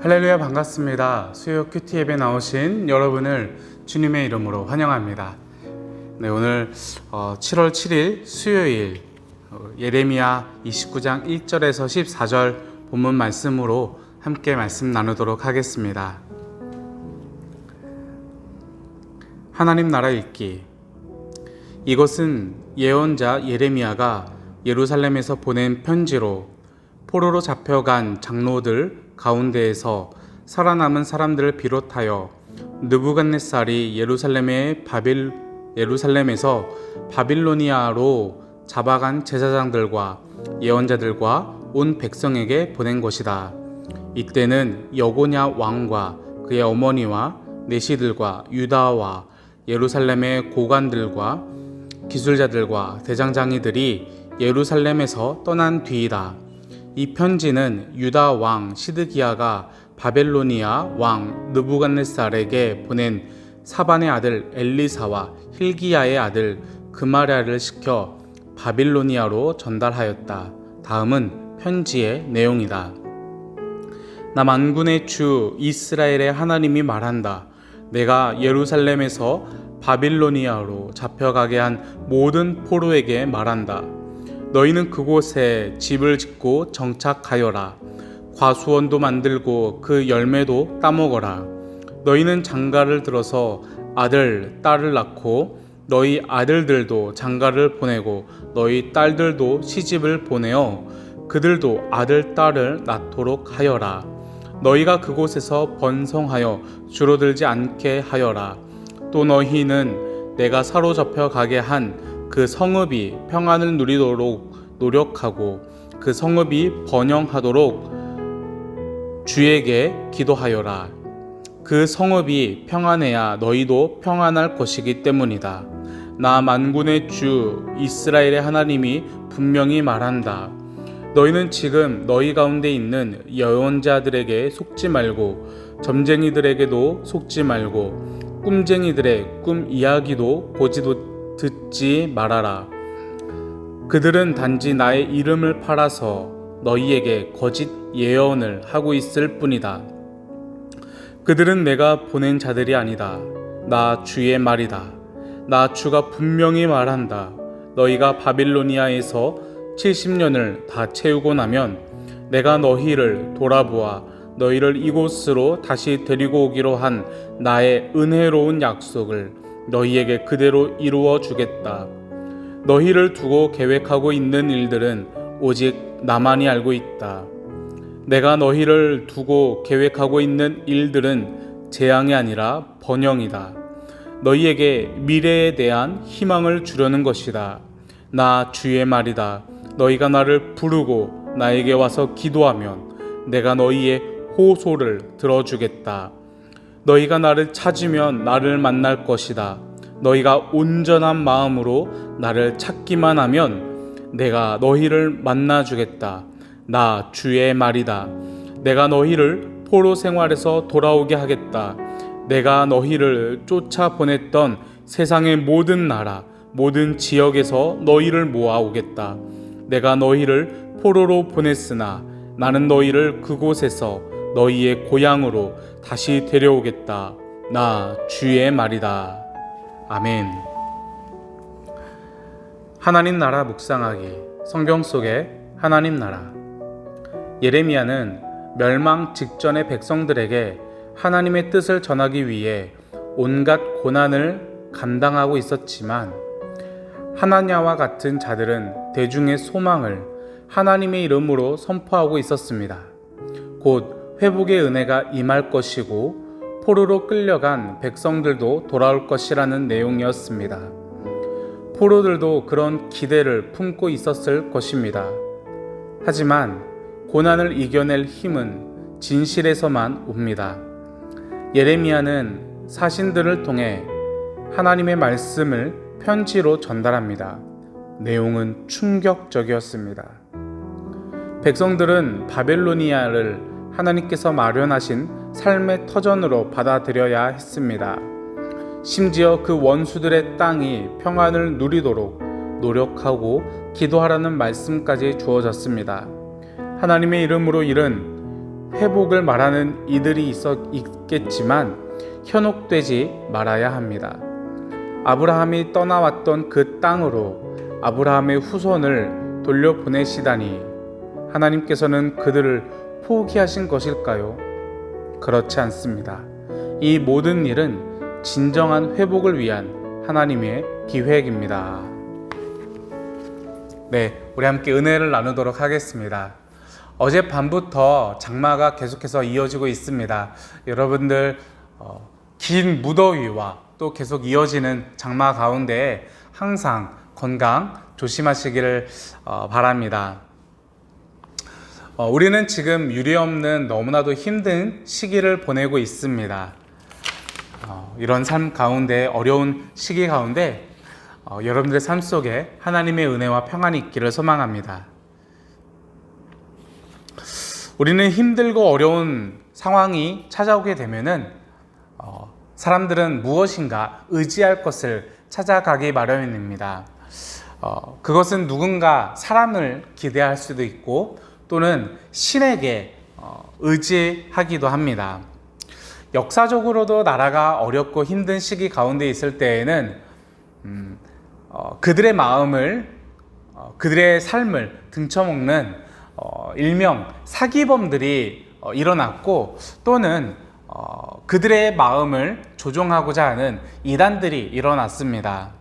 할렐루야, 반갑습니다. 수요 큐티 예배 나오신 여러분을 주님의 이름으로 환영합니다. 네, 오늘 7월 7일 수요일 예레미야 29장 1절에서 14절 본문 말씀으로 함께 말씀 나누도록 하겠습니다. 하나님 나라 읽기. 이것은 예언자 예레미야가 예루살렘에서 보낸 편지로 포로로 잡혀간 장로들 가운데에서 살아남은 사람들을 비롯하여 느부갓네살이 예루살렘에서 바빌로니아로 잡아간 제사장들과 예언자들과 온 백성에게 보낸 것이다. 이때는 여고냐 왕과 그의 어머니와 내시들과 유다와 예루살렘의 고관들과 기술자들과 대장장이들이 예루살렘에서 떠난 뒤이다. 이 편지는 유다 왕 시드기야가 바벨로니아 왕 느부갓네살에게 보낸 사반의 아들 엘리사와 힐기야의 아들 그마랴를 시켜 바빌로니아로 전달하였다. 다음은 편지의 내용이다. 나 만군의 주 이스라엘의 하나님이 말한다. 내가 예루살렘에서 바빌로니아로 잡혀가게 한 모든 포로에게 말한다. 너희는 그곳에 집을 짓고 정착하여라. 과수원도 만들고 그 열매도 따먹어라. 너희는 장가를 들어서 아들, 딸을 낳고 너희 아들들도 장가를 보내고 너희 딸들도 시집을 보내어 그들도 아들, 딸을 낳도록 하여라. 너희가 그곳에서 번성하여 줄어들지 않게 하여라. 또 너희는 내가 사로잡혀 가게 한 그 성읍이 평안을 누리도록 노력하고 그 성읍이 번영하도록 주에게 기도하여라. 그 성읍이 평안해야 너희도 평안할 것이기 때문이다. 나 만군의 주 이스라엘의 하나님이 분명히 말한다. 너희는 지금 너희 가운데 있는 예언자들에게 속지 말고 점쟁이들에게도 속지 말고 꿈쟁이들의 꿈 이야기도 보지도 듣지 말아라. 그들은 단지 나의 이름을 팔아서 너희에게 거짓 예언을 하고 있을 뿐이다. 그들은 내가 보낸 자들이 아니다. 나 주의 말이다. 나 주가 분명히 말한다. 너희가 바빌로니아에서 70년을 다 채우고 나면 내가 너희를 돌아보아 너희를 이곳으로 다시 데리고 오기로 한 나의 은혜로운 약속을 너희에게 그대로 이루어 주겠다. 너희를 두고 계획하고 있는 일들은 오직 나만이 알고 있다. 내가 너희를 두고 계획하고 있는 일들은 재앙이 아니라 번영이다. 너희에게 미래에 대한 희망을 주려는 것이다. 나 주의 말이다. 너희가 나를 부르고 나에게 와서 기도하면 내가 너희의 호소를 들어주겠다. 너희가 나를 찾으면 나를 만날 것이다. 너희가 온전한 마음으로 나를 찾기만 하면 내가 너희를 만나주겠다. 나 주의 말이다. 내가 너희를 포로 생활에서 돌아오게 하겠다. 내가 너희를 쫓아보냈던 세상의 모든 나라, 모든 지역에서 너희를 모아오겠다. 내가 너희를 포로로 보냈으나 나는 너희를 그곳에서 너희의 고향으로 다시 데려오겠다. 나 주의 말이다. 아멘. 하나님 나라 묵상하기. 성경 속의 하나님 나라. 예레미야는 멸망 직전의 백성들에게 하나님의 뜻을 전하기 위해 온갖 고난을 감당하고 있었지만 하나냐와 같은 자들은 대중의 소망을 하나님의 이름으로 선포하고 있었습니다. 곧 회복의 은혜가 임할 것이고 포로로 끌려간 백성들도 돌아올 것이라는 내용이었습니다. 포로들도 그런 기대를 품고 있었을 것입니다. 하지만 고난을 이겨낼 힘은 진실에서만 옵니다. 예레미야는 사신들을 통해 하나님의 말씀을 편지로 전달합니다. 내용은 충격적이었습니다. 백성들은 바벨로니아를 하나님께서 마련하신 삶의 터전으로 받아들여야 했습니다. 심지어 그 원수들의 땅이 평안을 누리도록 노력하고 기도하라는 말씀까지 주어졌습니다. 하나님의 이름으로 이른 회복을 말하는 이들이 있겠지만 현혹되지 말아야 합니다. 아브라함이 떠나왔던 그 땅으로 아브라함의 후손을 돌려보내시다니 하나님께서는 그들을 포기하신 것일까요? 그렇지 않습니다. 이 모든 일은 진정한 회복을 위한 하나님의 기획입니다. 네, 우리 함께 은혜를 나누도록 하겠습니다. 어젯밤부터 장마가 계속해서 이어지고 있습니다. 여러분들 긴 무더위와 또 계속 이어지는 장마 가운데 항상 건강 조심하시기를 바랍니다. 우리는 지금 유례없는 너무나도 힘든 시기를 보내고 있습니다. 이런 삶 가운데, 어려운 시기 가운데 여러분들의 삶 속에 하나님의 은혜와 평안이 있기를 소망합니다. 우리는 힘들고 어려운 상황이 찾아오게 되면은 사람들은 무엇인가 의지할 것을 찾아가기 마련입니다. 그것은 누군가 사람을 기대할 수도 있고 또는 신에게 의지하기도 합니다. 역사적으로도 나라가 어렵고 힘든 시기 가운데 있을 때에는 그들의 마음을, 그들의 삶을 등쳐먹는 일명 사기범들이 일어났고 또는 그들의 마음을 조종하고자 하는 이단들이 일어났습니다.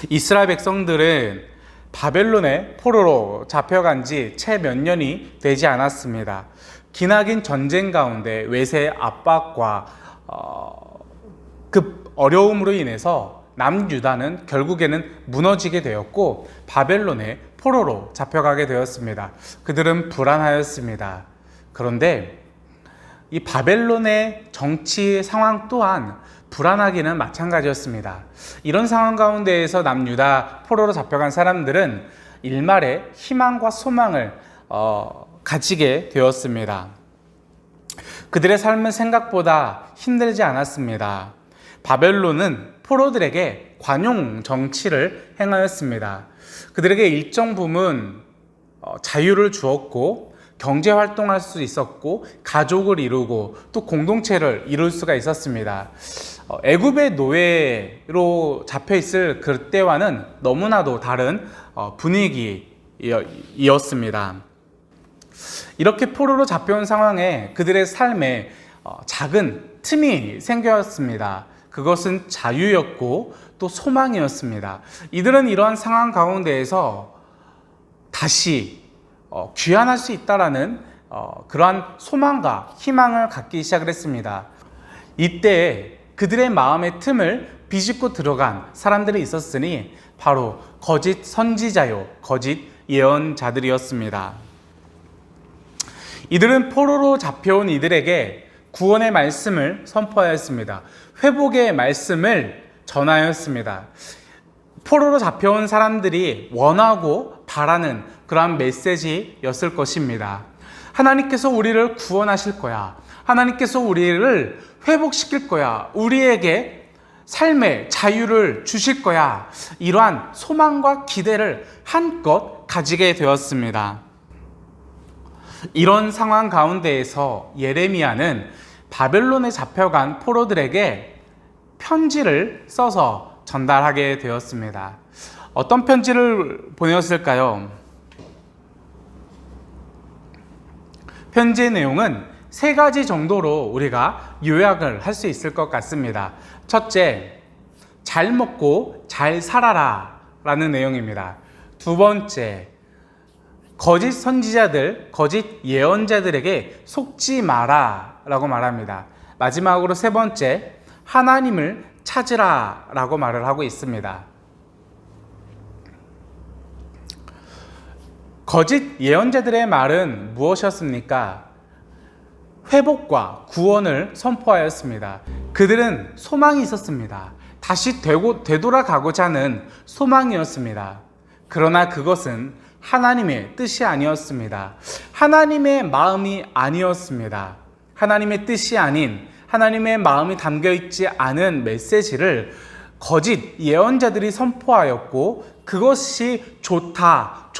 이스라엘 백성들은 바벨론의 포로로 잡혀간 지 채 몇 년이 되지 않았습니다. 기나긴 전쟁 가운데 외세 압박과 그 어려움으로 인해서 남유다는 결국에는 무너지게 되었고 바벨론의 포로로 잡혀가게 되었습니다. 그들은 불안하였습니다. 그런데 이 바벨론의 정치 상황 또한 불안하기는 마찬가지였습니다. 이런 상황 가운데에서 남유다 포로로 잡혀간 사람들은 일말의 희망과 소망을 가지게 되었습니다. 그들의 삶은 생각보다 힘들지 않았습니다. 바벨론은 포로들에게 관용 정치를 행하였습니다. 그들에게 일정 부분 자유를 주었고 경제 활동할 수 있었고 가족을 이루고 또 공동체를 이룰 수가 있었습니다. 애굽의 노예로 잡혀 있을 그때와는 너무나도 다른 분위기였습니다. 이렇게 포로로 잡혀온 상황에 그들의 삶에 작은 틈이 생겼습니다. 그것은 자유였고 또 소망이었습니다. 이들은 이러한 상황 가운데에서 다시 귀환할 수 있다라는 그러한 소망과 희망을 갖기 시작을 했습니다. 이때 그들의 마음의 틈을 비집고 들어간 사람들이 있었으니 바로 거짓 선지자요, 거짓 예언자들이었습니다. 이들은 포로로 잡혀온 이들에게 구원의 말씀을 선포하였습니다. 회복의 말씀을 전하였습니다. 포로로 잡혀온 사람들이 원하고 바라는 그러한 메시지였을 것입니다. 하나님께서 우리를 구원하실 거야. 하나님께서 우리를 회복시킬 거야. 우리에게 삶의 자유를 주실 거야. 이러한 소망과 기대를 한껏 가지게 되었습니다. 이런 상황 가운데에서 예레미야는 바벨론에 잡혀간 포로들에게 편지를 써서 전달하게 되었습니다. 어떤 편지를 보내었을까요? 편지의 내용은 세 가지 정도로 우리가 요약을 할 수 있을 것 같습니다. 첫째, 잘 먹고 잘 살아라 라는 내용입니다. 두 번째, 거짓 선지자들, 거짓 예언자들에게 속지 마라 라고 말합니다. 마지막으로 세 번째, 하나님을 찾으라 라고 말을 하고 있습니다. 거짓 예언자들의 말은 무엇이었습니까? 회복과 구원을 선포하였습니다. 그들은 소망이 있었습니다. 다시 되돌아가고자 하는 소망이었습니다. 그러나 그것은 하나님의 뜻이 아니었습니다. 하나님의 마음이 아니었습니다. 하나님의 뜻이 아닌, 하나님의 마음이 담겨있지 않은 메시지를 거짓 예언자들이 선포하였고 그것이 좋다,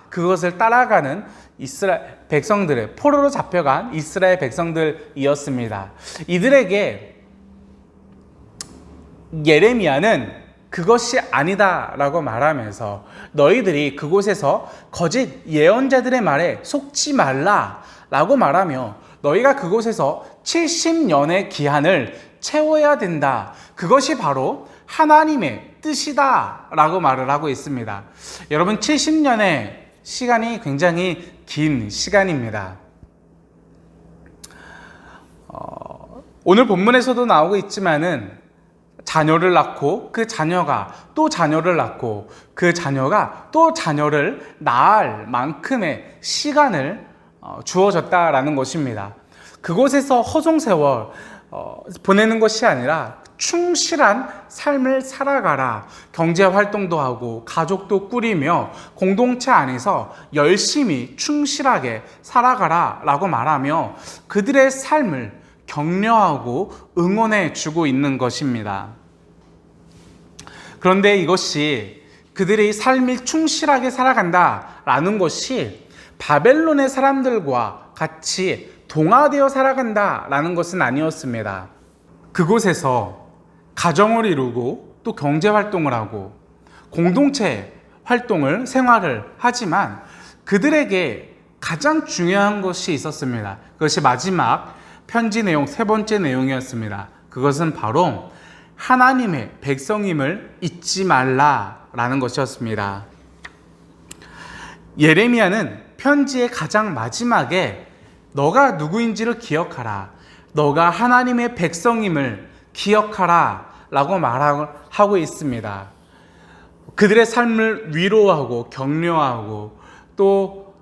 그것을 따라가는 이스라엘 백성들을 포로로 잡혀간 이스라엘 백성들이었습니다. 이들에게 예레미야는 그것이 아니다라고 말하면서 너희들이 그곳에서 거짓 예언자들의 말에 속지 말라라고 말하며 너희가 그곳에서 70년의 기한을 채워야 된다. 그것이 바로 하나님의 뜻이다라고 말을 하고 있습니다. 여러분, 70년의 시간이 굉장히 긴 시간입니다. 오늘 본문에서도 나오고 있지만은 자녀를 낳고 그 자녀가 또 자녀를 낳고 그 자녀가 또 자녀를 낳을 만큼의 시간을 주어졌다라는 것입니다. 그곳에서 허송세월 보내는 것이 아니라 충실한 삶을 살아가라. 경제활동도 하고 가족도 꾸리며 공동체 안에서 열심히 충실하게 살아가라 라고 말하며 그들의 삶을 격려하고 응원해 주고 있는 것입니다. 그런데 이것이 그들의 삶이 충실하게 살아간다라는 것이 바벨론의 사람들과 같이 동화되어 살아간다라는 것은 아니었습니다. 그곳에서 가정을 이루고 또 경제활동을 하고 공동체 활동을 생활을 하지만 그들에게 가장 중요한 것이 있었습니다. 그것이 마지막 편지 내용 세 번째 내용이었습니다. 그것은 바로 하나님의 백성임을 잊지 말라라는 것이었습니다. 예레미야는 편지의 가장 마지막에 너가 누구인지를 기억하라. 너가 하나님의 백성임을 기억하라 라고 말하고 있습니다. 그들의 삶을 위로하고 격려하고 또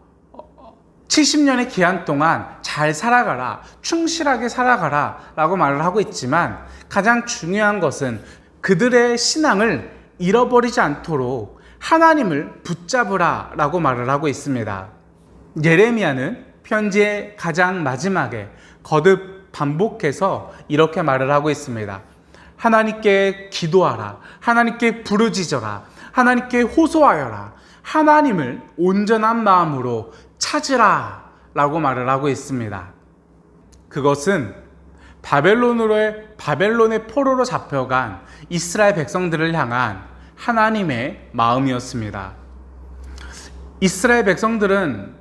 70년의 기한 동안 잘 살아가라, 충실하게 살아가라 라고 말을 하고 있지만 가장 중요한 것은 그들의 신앙을 잃어버리지 않도록 하나님을 붙잡으라 라고 말을 하고 있습니다. 예레미야는 편지의 가장 마지막에 거듭 반복해서 이렇게 말을 하고 있습니다. 하나님께 기도하라. 하나님께 부르짖어라. 하나님께 호소하여라. 하나님을 온전한 마음으로 찾으라 라고 말을 하고 있습니다. 그것은 바벨론의 포로로 잡혀간 이스라엘 백성들을 향한 하나님의 마음이었습니다. 이스라엘 백성들은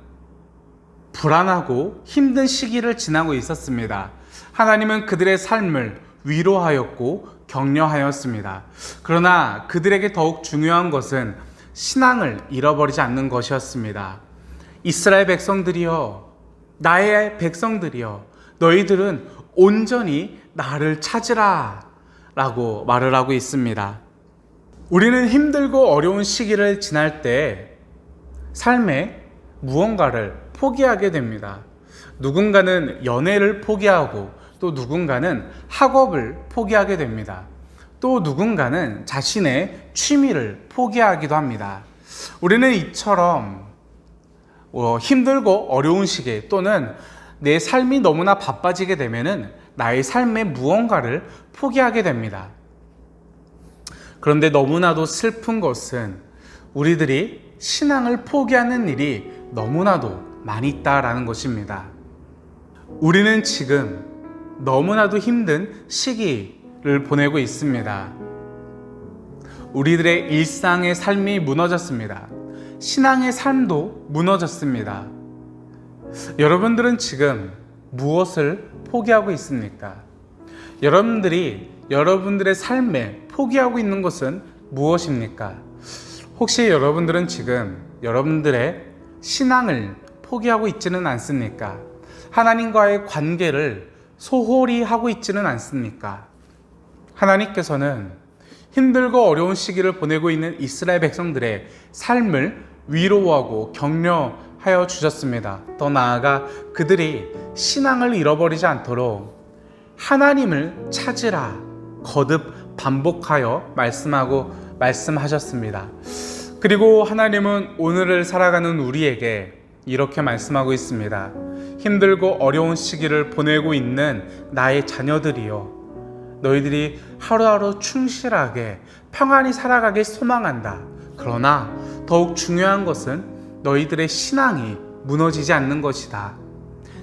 불안하고 힘든 시기를 지나고 있었습니다. 하나님은 그들의 삶을 위로하였고 격려하였습니다. 그러나 그들에게 더욱 중요한 것은 신앙을 잃어버리지 않는 것이었습니다. 이스라엘 백성들이여, 나의 백성들이여, 너희들은 온전히 나를 찾으라 라고 말을 하고 있습니다. 우리는 힘들고 어려운 시기를 지날 때 삶에 무언가를 포기하게 됩니다. 누군가는 연애를 포기하고 또 누군가는 학업을 포기하게 됩니다. 또 누군가는 자신의 취미를 포기하기도 합니다. 우리는 이처럼 힘들고 어려운 시기 또는 내 삶이 너무나 바빠지게 되면은 나의 삶의 무언가를 포기하게 됩니다. 그런데 너무나도 슬픈 것은 우리들이 신앙을 포기하는 일이 너무나도 많이 있다라는 것입니다. 우리는 지금 너무나도 힘든 시기를 보내고 있습니다. 우리들의 일상의 삶이 무너졌습니다. 신앙의 삶도 무너졌습니다. 여러분들은 지금 무엇을 포기하고 있습니까? 여러분들의 삶에 포기하고 있는 것은 무엇입니까? 혹시 여러분들은 지금 여러분들의 신앙을 포기하고 있지는 않습니까? 하나님과의 관계를 소홀히 하고 있지는 않습니까? 하나님께서는 힘들고 어려운 시기를 보내고 있는 이스라엘 백성들의 삶을 위로하고 격려하여 주셨습니다. 더 나아가 그들이 신앙을 잃어버리지 않도록 하나님을 찾으라 거듭 반복하여 말씀하셨습니다. 그리고 하나님은 오늘을 살아가는 우리에게 이렇게 말씀하고 있습니다. 힘들고 어려운 시기를 보내고 있는 나의 자녀들이여, 너희들이 하루하루 충실하게 평안히 살아가길 소망한다. 그러나 더욱 중요한 것은 너희들의 신앙이 무너지지 않는 것이다.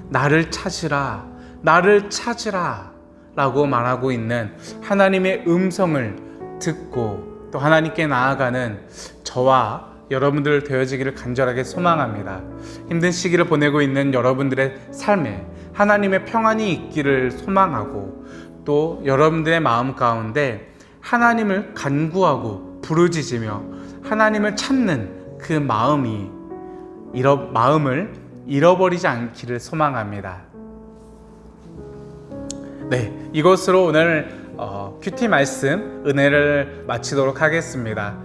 나를 찾으라, 나를 찾으라 라고 말하고 있는 하나님의 음성을 듣고 또 하나님께 나아가는 저와 여러분들 되어지기를 간절하게 소망합니다. 힘든 시기를 보내고 있는 여러분들의 삶에 하나님의 평안이 있기를 소망하고, 또 여러분들의 마음 가운데 하나님을 간구하고 부르짖으며 하나님을 찾는 그 마음을 잃어버리지 않기를 소망합니다. 네, 이것으로 오늘 큐티 말씀 은혜를 마치도록 하겠습니다.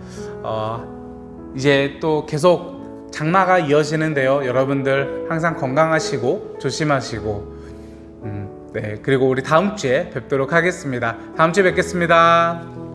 이제 또 계속 장마가 이어지는데요. 여러분들 항상 건강하시고 조심하시고, 네, 그리고 우리 다음 주에 뵙도록 하겠습니다. 다음 주에 뵙겠습니다.